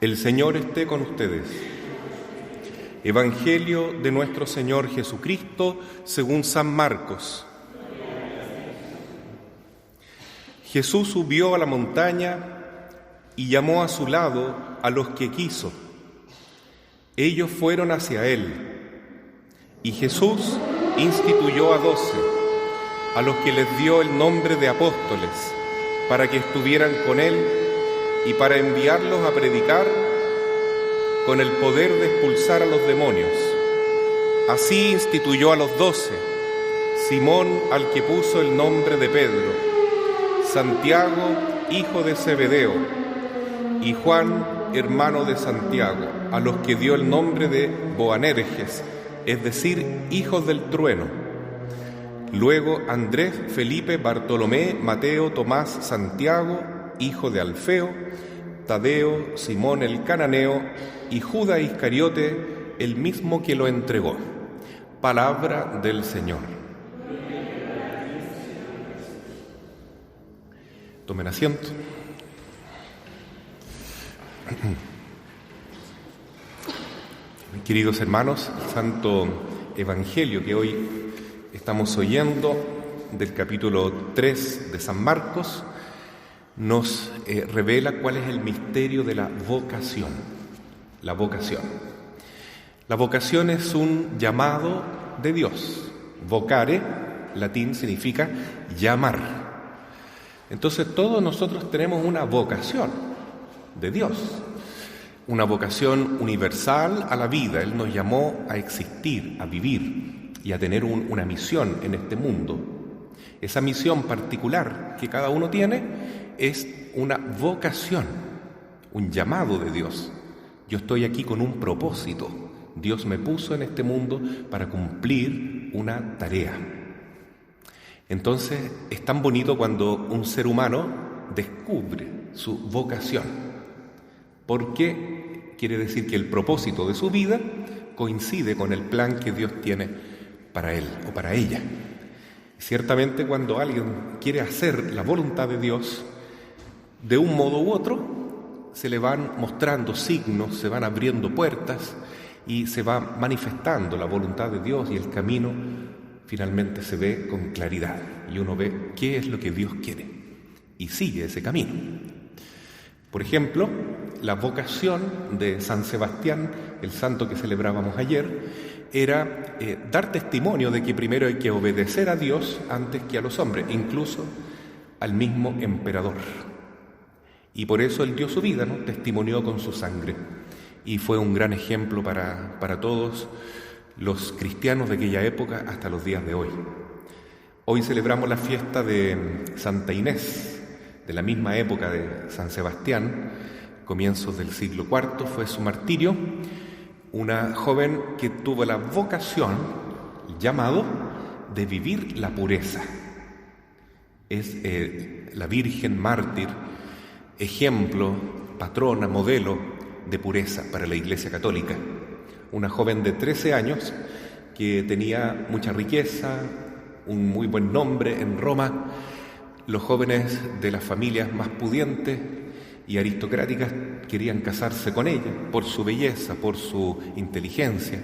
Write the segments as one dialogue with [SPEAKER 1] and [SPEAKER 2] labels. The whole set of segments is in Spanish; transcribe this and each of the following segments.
[SPEAKER 1] El Señor esté con ustedes. Evangelio de nuestro Señor Jesucristo según San Marcos. Jesús subió a la montaña y llamó a su lado a los que quiso. Ellos fueron hacia él, y Jesús instituyó a 12, a los que les dio el nombre de apóstoles, para que estuvieran con él y para enviarlos a predicar con el poder de expulsar a los demonios. Así instituyó a los 12, Simón, al que puso el nombre de Pedro, Santiago, hijo de Zebedeo, y Juan, hermano de Santiago, a los que dio el nombre de Boanerges, es decir, hijos del trueno. Luego Andrés, Felipe, Bartolomé, Mateo, Tomás, Santiago, hijo de Alfeo, Tadeo, Simón el cananeo y Judas Iscariote, el mismo que lo entregó. Palabra del Señor. Tomen asiento. Mis queridos hermanos, el Santo Evangelio que hoy estamos oyendo del capítulo 3 de San Marcos nos revela cuál es el misterio de la vocación. La vocación. La vocación es un llamado de Dios. Vocare, latín, significa llamar. Entonces todos nosotros tenemos una vocación de Dios, una vocación universal a la vida. Él nos llamó a existir, a vivir y a tener una misión en este mundo. Esa misión particular que cada uno tiene es una vocación, un llamado de Dios. Yo estoy aquí con un propósito. Dios me puso en este mundo para cumplir una tarea. Entonces es tan bonito cuando un ser humano descubre su vocación, porque quiere decir que el propósito de su vida coincide con el plan que Dios tiene para él o para ella. Ciertamente cuando alguien quiere hacer la voluntad de Dios, de un modo u otro, se le van mostrando signos, se van abriendo puertas y se va manifestando la voluntad de Dios y el camino finalmente se ve con claridad y uno ve qué es lo que Dios quiere y sigue ese camino. Por ejemplo, la vocación de San Sebastián, el santo que celebrábamos ayer, era dar testimonio de que primero hay que obedecer a Dios antes que a los hombres, incluso al mismo emperador. Y por eso él dio su vida, ¿no? Testimonió con su sangre. Y fue un gran ejemplo para todos los cristianos de aquella época hasta los días de hoy. Hoy celebramos la fiesta de Santa Inés, de la misma época de San Sebastián, comienzos del siglo IV, fue su martirio. Una joven que tuvo la vocación, el llamado, de vivir la pureza. Es la Virgen mártir, ejemplo, patrona, modelo de pureza para la Iglesia Católica. Una joven de 13 años que tenía mucha riqueza, un muy buen nombre en Roma. Los jóvenes de las familias más pudientes y aristocráticas querían casarse con ella por su belleza, por su inteligencia,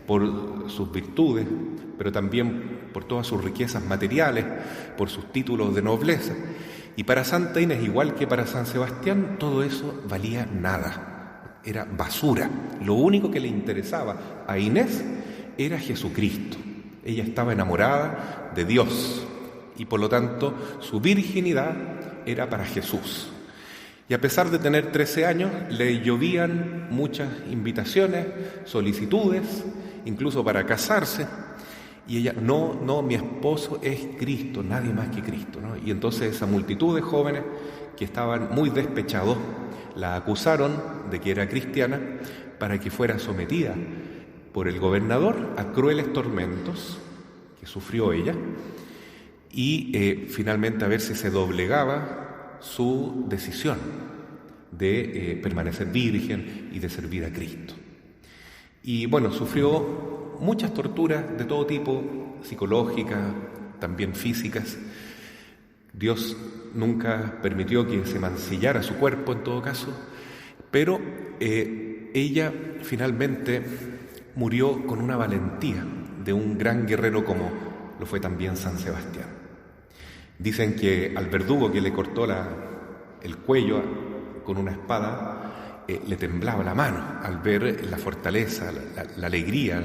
[SPEAKER 1] por sus virtudes, pero también por todas sus riquezas materiales, por sus títulos de nobleza. Y para Santa Inés, igual que para San Sebastián, todo eso valía nada, era basura. Lo único que le interesaba a Inés era Jesucristo. Ella estaba enamorada de Dios y por lo tanto su virginidad era para Jesús. Y a pesar de tener 13 años, le llovían muchas invitaciones, solicitudes, incluso para casarse. Y ella, no, mi esposo es Cristo, nadie más que Cristo, ¿no? Y entonces esa multitud de jóvenes que estaban muy despechados, la acusaron de que era cristiana para que fuera sometida por el gobernador a crueles tormentos que sufrió ella y finalmente a ver si se doblegaba su decisión de permanecer virgen y de servir a Cristo. Y bueno, sufrió muchas torturas de todo tipo, psicológicas, también físicas. Dios nunca permitió que se mancillara su cuerpo en todo caso, pero ella finalmente murió con una valentía de un gran guerrero como lo fue también San Sebastián. Dicen que al verdugo que le cortó el cuello con una espada, le temblaba la mano al ver la fortaleza, la alegría,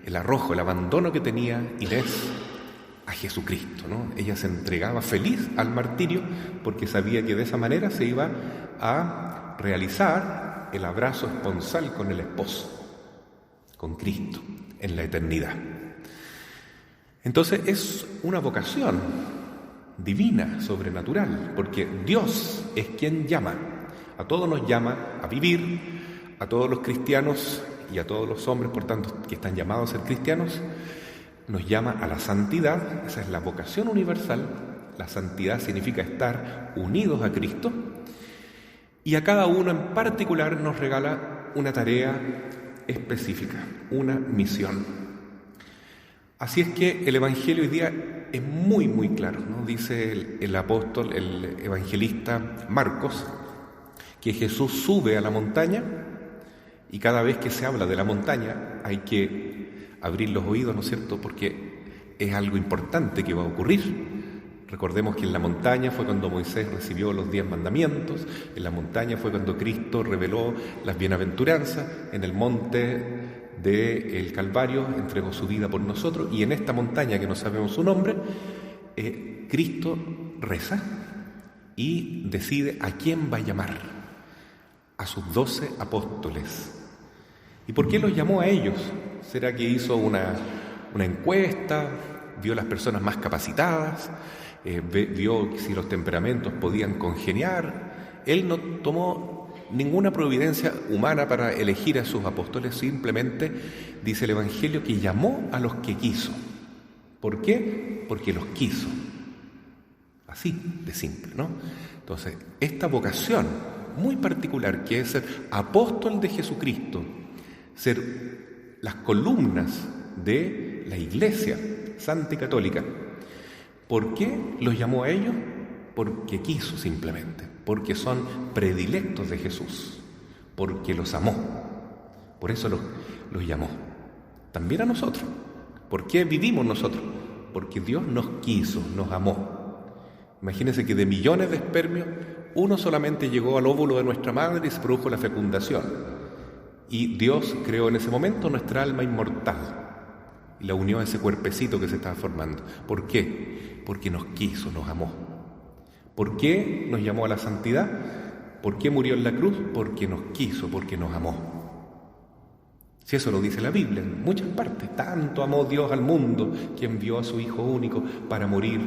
[SPEAKER 1] el arrojo, el abandono que tenía Inés a Jesucristo, ¿no? Ella se entregaba feliz al martirio porque sabía que de esa manera se iba a realizar el abrazo esponsal con el esposo, con Cristo, en la eternidad. Entonces es una vocación divina, sobrenatural, porque Dios es quien llama. A todos nos llama a vivir, a todos los cristianos y a todos los hombres, por tanto, que están llamados a ser cristianos, nos llama a la santidad. Esa es la vocación universal. La santidad significa estar unidos a Cristo, y a cada uno en particular nos regala una tarea específica, una misión. Así es que el Evangelio hoy día es muy, muy claro, ¿no? Dice el apóstol, el evangelista Marcos, que Jesús sube a la montaña, y cada vez que se habla de la montaña hay que abrir los oídos, ¿no es cierto?, porque es algo importante que va a ocurrir. Recordemos que en la montaña fue cuando Moisés recibió los 10 mandamientos, en la montaña fue cuando Cristo reveló las bienaventuranzas, en el monte del Calvario entregó su vida por nosotros, y en esta montaña que no sabemos su nombre, Cristo reza y decide a quién va a llamar, a sus 12 apóstoles. ¿Y por qué los llamó a ellos? ¿Será que hizo una encuesta, vio las personas más capacitadas, vio si los temperamentos podían congeniar? Él no tomó ninguna providencia humana para elegir a sus apóstoles, simplemente dice el Evangelio que llamó a los que quiso. ¿Por qué? Porque los quiso. Así de simple, ¿no? Entonces, esta vocación muy particular, que es ser apóstol de Jesucristo, ser las columnas de la Iglesia Santa y Católica. ¿Por qué los llamó a ellos? Porque quiso, simplemente, porque son predilectos de Jesús, porque los amó, por eso los llamó. También a nosotros. ¿Por qué vivimos nosotros? Porque Dios nos quiso, nos amó. Imagínense que de millones de espermios, uno solamente llegó al óvulo de nuestra madre y se produjo la fecundación. Y Dios creó en ese momento nuestra alma inmortal y la unió a ese cuerpecito que se estaba formando. ¿Por qué? Porque nos quiso, nos amó. ¿Por qué nos llamó a la santidad? ¿Por qué murió en la cruz? Porque nos quiso, porque nos amó. Si eso lo dice la Biblia en muchas partes. Tanto amó Dios al mundo que envió a su Hijo único para morir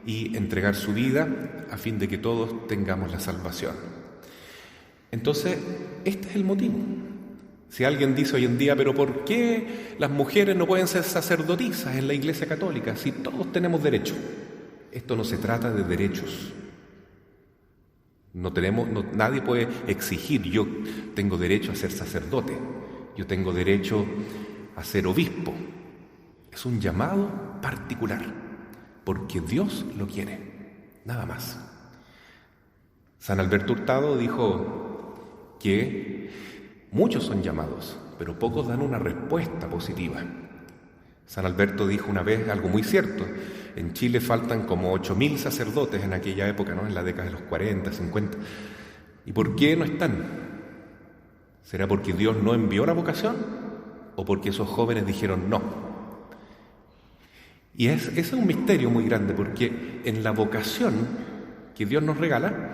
[SPEAKER 1] y entregar su vida a fin de que todos tengamos la salvación. Entonces, este es el motivo. Si alguien dice hoy en día, pero ¿por qué las mujeres no pueden ser sacerdotisas en la Iglesia Católica si todos tenemos derecho? Esto no se trata de derechos. Nadie puede exigir, yo tengo derecho a ser sacerdote, yo tengo derecho a ser obispo. Es un llamado particular, porque Dios lo quiere, nada más. San Alberto Hurtado dijo que muchos son llamados, pero pocos dan una respuesta positiva. San Alberto dijo una vez algo muy cierto: en Chile faltan como 8.000 sacerdotes en aquella época, ¿no? En la década de los 40, 50. ¿Y por qué no están? ¿Será porque Dios no envió la vocación? ¿O porque esos jóvenes dijeron no? Y ese es un misterio muy grande, porque en la vocación que Dios nos regala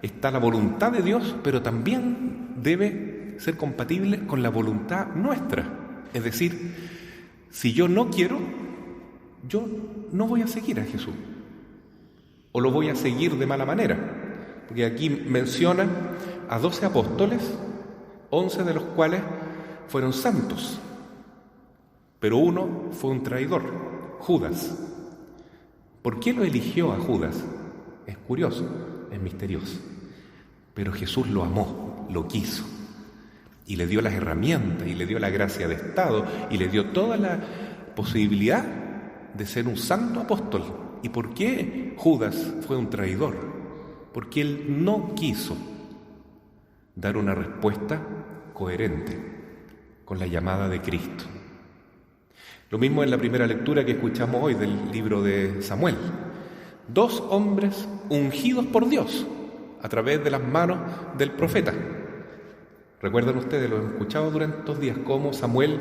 [SPEAKER 1] está la voluntad de Dios, pero también debe ser compatible con la voluntad nuestra. Es decir, si yo no quiero, yo no voy a seguir a Jesús, o lo voy a seguir de mala manera, porque aquí menciona a 12 apóstoles, 11 de los cuales fueron santos, pero uno fue un traidor, Judas. ¿Por qué lo eligió a Judas? Es curioso, es misterioso, pero Jesús lo amó, lo quiso, y le dio las herramientas, y le dio la gracia de Estado, y le dio toda la posibilidad de ser un santo apóstol. ¿Y por qué Judas fue un traidor? Porque él no quiso dar una respuesta coherente con la llamada de Cristo. Lo mismo en la primera lectura que escuchamos hoy del libro de Samuel. 2 hombres ungidos por Dios a través de las manos del profeta. Recuerdan ustedes, lo han escuchado durante estos días, cómo Samuel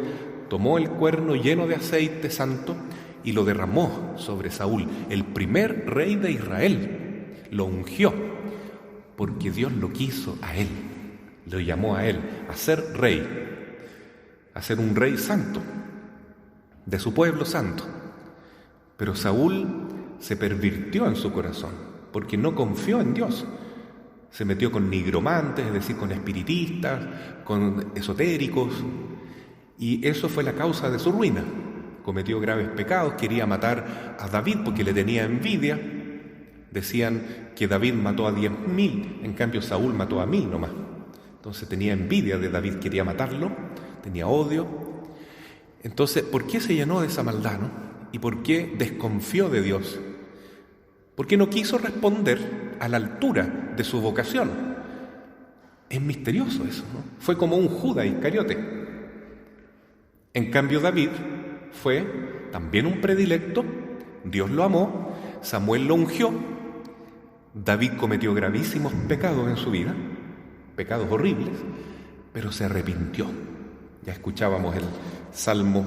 [SPEAKER 1] tomó el cuerno lleno de aceite santo y lo derramó sobre Saúl, el primer rey de Israel. Lo ungió porque Dios lo quiso a él, lo llamó a él a ser rey, a ser un rey santo de su pueblo santo. Pero Saúl se pervirtió en su corazón porque no confió en Dios. Se metió con nigromantes, es decir, con espiritistas, con esotéricos, y eso fue la causa de su ruina. Cometió graves pecados, quería matar a David porque le tenía envidia. Decían que David mató a 10.000, en cambio Saúl mató a 1.000 nomás. Entonces tenía envidia de David, quería matarlo, tenía odio. Entonces, ¿por qué se llenó de esa maldad, no? ¿Y por qué desconfió de Dios? Porque no quiso responder a la altura de su vocación. Es misterioso eso, ¿no? Fue como un Judas Iscariote. En cambio, David fue también un predilecto, Dios lo amó, Samuel lo ungió. David cometió gravísimos pecados en su vida, pecados horribles, pero se arrepintió. Ya escuchábamos el Salmo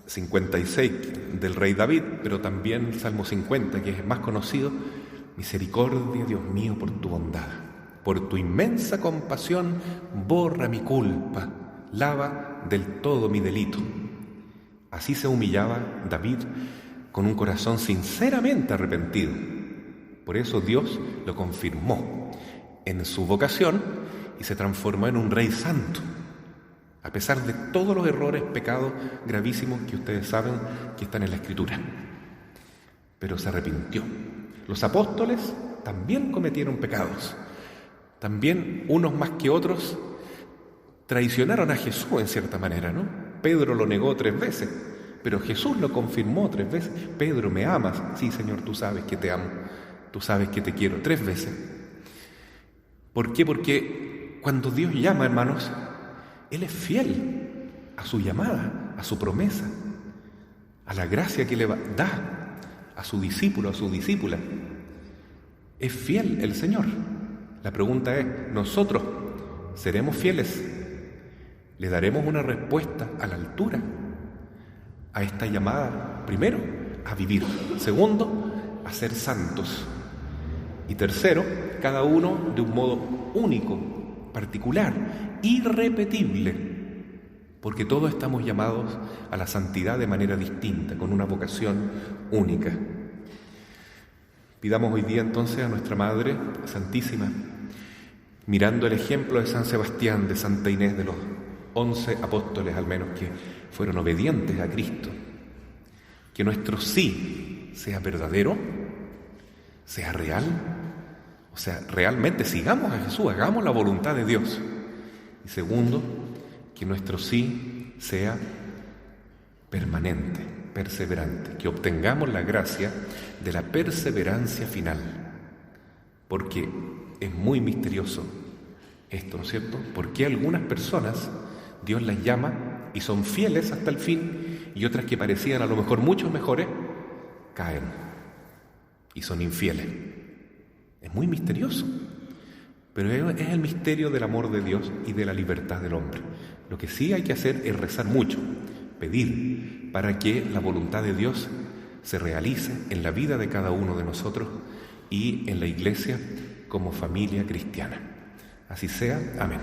[SPEAKER 1] 56 del rey David, pero también el Salmo 50, que es más conocido. Misericordia, Dios mío, por tu bondad, por tu inmensa compasión, borra mi culpa, lava del todo mi delito. Así se humillaba David con un corazón sinceramente arrepentido. Por eso Dios lo confirmó en su vocación y se transformó en un rey santo, a pesar de todos los errores, pecados gravísimos que ustedes saben que están en la Escritura. Pero se arrepintió. Los apóstoles también cometieron pecados. También unos más que otros traicionaron a Jesús en cierta manera, ¿no? Pedro lo negó 3 veces, pero Jesús lo confirmó 3 veces. Pedro, ¿me amas? Sí, Señor, tú sabes que te amo. Tú sabes que te quiero. 3 veces. ¿Por qué? Porque cuando Dios llama, hermanos, Él es fiel a su llamada, a su promesa, a la gracia que le da a su discípulo, a su discípula. Es fiel el Señor. La pregunta es, ¿nosotros seremos fieles? ¿Le daremos una respuesta a la altura a esta llamada? Primero, a vivir. Segundo, a ser santos. Y tercero, cada uno de un modo único, particular, irrepetible, porque todos estamos llamados a la santidad de manera distinta, con una vocación única. Pidamos hoy día entonces a nuestra Madre Santísima, mirando el ejemplo de San Sebastián, de Santa Inés, de los 11 apóstoles al menos que fueron obedientes a Cristo, que nuestro sí sea verdadero, sea real, o sea, realmente sigamos a Jesús, hagamos la voluntad de Dios. Y segundo, que nuestro sí sea permanente, perseverante, que obtengamos la gracia de la perseverancia final, porque es muy misterioso esto, ¿no es cierto? Porque algunas personas Dios las llama y son fieles hasta el fin, y otras que parecían a lo mejor mucho mejores caen y son infieles. Es muy misterioso, pero es el misterio del amor de Dios y de la libertad del hombre. Lo que sí hay que hacer es rezar mucho, pedir para que la voluntad de Dios se realice en la vida de cada uno de nosotros y en la Iglesia como familia cristiana. Así sea. Amén.